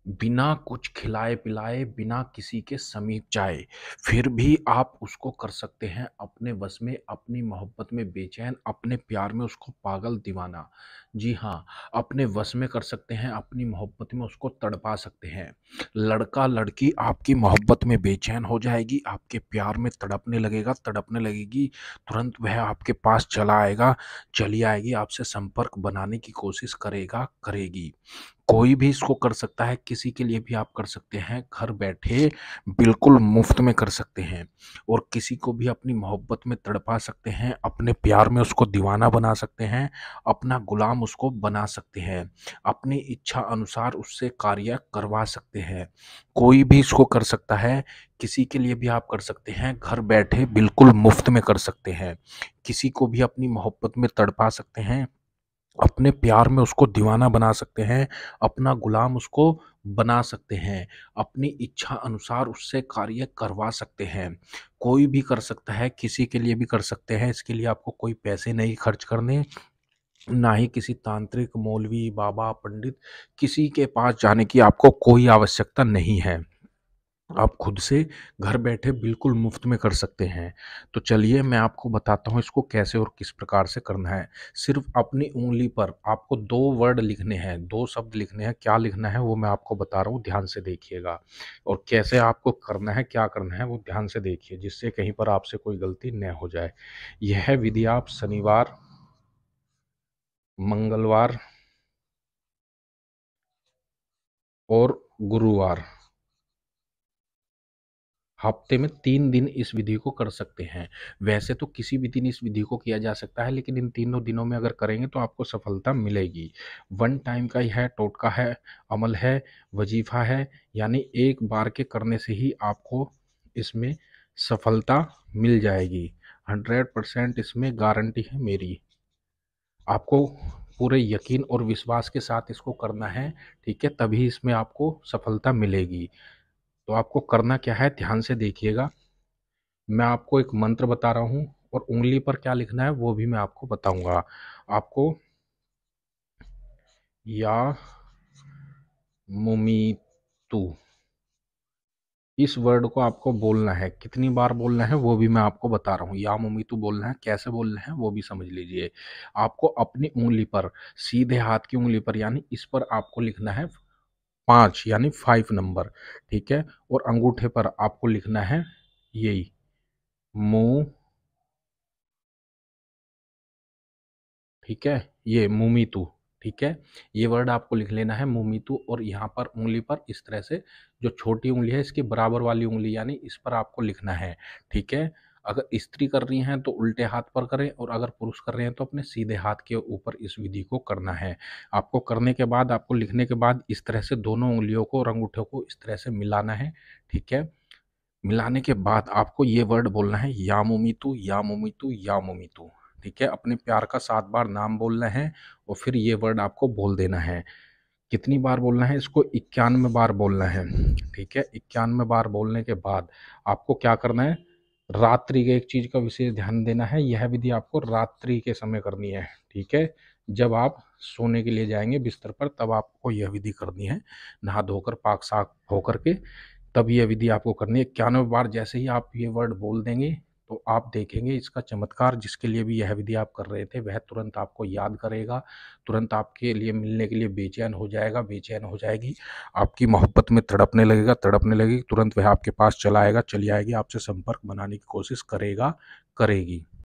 बिना कुछ खिलाए-पिलाए, बिना किसी के समीप जाए, फिर भी आप उसको कर सकते हैं अपने वश में, अपनी मोहब्बत में बेचैन, अपने प्यार में उसको पागल दीवाना। जी हाँ, अपने वश में कर सकते हैं, अपनी मोहब्बत में उसको तड़पा सकते हैं। लड़का-लड़की आपकी मोहब्बत में बेचैन हो जाएगी, आपके प्यार में तड़पने लगेगा, तड़पने लगेगी, तुरंत वह आपके पास चला आएगा, चली आएगी, आपसे संपर्क बनाने की कोशिश करेगा, करेगी। कोई भी इसको कर सकता है, किसी के लिए भी आप कर सकते हैं, घर बैठे बिल्कुल मुफ़्त में कर सकते हैं और किसी को भी अपनी मोहब्बत में तड़पा सकते हैं, अपने प्यार में उसको दीवाना बना सकते हैं, अपना गुलाम उसको बना सकते हैं, अपनी इच्छा अनुसार उससे कार्य करवा सकते हैं। कोई भी इसको कर सकता है, किसी के लिए भी आप कर सकते हैं, घर बैठे बिल्कुल मुफ़्त में कर सकते हैं। किसी को भी अपनी मोहब्बत में तड़पा सकते हैं, अपने प्यार में उसको दीवाना बना सकते हैं, अपना गुलाम उसको बना सकते हैं, अपनी इच्छा अनुसार उससे कार्य करवा सकते हैं। कोई भी कर सकता है, किसी के लिए भी कर सकते हैं, इसके लिए आपको कोई पैसे नहीं खर्च करने, ना ही किसी तांत्रिक, मौलवी, बाबा, पंडित किसी के पास जाने की आपको कोई आवश्यकता नहीं है। आप खुद से घर बैठे बिल्कुल मुफ्त में कर सकते हैं। तो चलिए मैं आपको बताता हूँ इसको कैसे और किस प्रकार से करना है। सिर्फ़ अपनी उँगली पर आपको 2 वर्ड लिखने हैं, 2 शब्द लिखने हैं, क्या लिखना है वो मैं आपको बता रहा हूँ, ध्यान से देखिएगा। और कैसे आपको करना है, क्या करना है वो ध्यान से देखिए, जिससे कहीं पर आपसे कोई गलती न हो जाए। यह विधि आप शनिवार, मंगलवार और गुरुवार हफ्ते में 3 दिन इस विधि को कर सकते हैं। वैसे तो किसी भी दिन इस विधि को किया जा सकता है, लेकिन इन तीनों दिनों में अगर करेंगे तो आपको सफलता मिलेगी। वन टाइम का यह टोटका है, अमल है, वजीफ़ा है, यानी एक बार के करने से ही आपको इसमें सफलता मिल जाएगी। 100% इसमें गारंटी है मेरी। आपको पूरे यकीन और विश्वास के साथ इसको करना है, ठीक है? तभी इसमें आपको सफलता मिलेगी। तो आपको करना क्या है, ध्यान से देखिएगा। मैं आपको एक मंत्र बता रहा हूँ और उँगली पर क्या लिखना है वो भी मैं आपको बताऊँगा। आपको या मुमीतु इस वर्ड को आपको बोलना है। कितनी बार बोलना है वो भी मैं आपको बता रहा हूँ। या मुमीतु बोलना है, कैसे बोलना है वो भी समझ लीजिए। आपको अपनी उँगली पर, सीधे हाथ की उँगली पर यानी इस पर आपको लिखना है 5 यानी 5 नंबर, ठीक है? और अंगूठे पर आपको लिखना है यही मू ठीक है? ये मुमीतु, ठीक है? ये वर्ड आपको लिख लेना है मुमीतु और यहाँ पर उँगली पर इस तरह से जो छोटी उँगली है इसके बराबर वाली उँगली यानी इस पर आपको लिखना है, ठीक है? अगर स्त्री कर रही हैं तो उल्टे हाथ पर करें और अगर पुरुष कर रहे हैं तो अपने सीधे हाथ के ऊपर इस विधि को करना है। आपको करने के बाद, आपको लिखने के बाद इस तरह से दोनों उँगलियों को और अंगूठे को इस तरह से मिलाना है, ठीक है? मिलाने के बाद आपको ये वर्ड बोलना है या मोमितु या मोमितु या मोमितु, ठीक है? अपने प्यार का 7 बार नाम बोलना है और फिर ये वर्ड आपको बोल देना है। कितनी बार बोलना है इसको? 91 बार बोलना है, ठीक है? 91 बार बोलने के बाद आपको क्या करना है? रात्रि के एक चीज़ का विशेष ध्यान देना है, यह विधि आपको रात्रि के समय करनी है, ठीक है? जब आप सोने के लिए जाएँगे बिस्तर पर तब आपको यह विधि करनी है, नहा धोकर पाक-साफ होकर के तब ये विधि आपको करनी है। 91 बार जैसे ही आप ये वर्ड बोल देंगे, तो आप देखेंगे इसका चमत्कार। जिसके लिए भी यह विधि आप कर रहे थे, वह तुरंत आपको याद करेगा, तुरंत आपके लिए मिलने के लिए बेचैन हो जाएगा, बेचैन हो जाएगी, आपकी मोहब्बत में तड़पने लगेगा, तड़पने लगेगी, तुरंत वह आपके पास चला आएगा, चली आएगी, आपसे संपर्क बनाने की कोशिश करेगा, करेगी।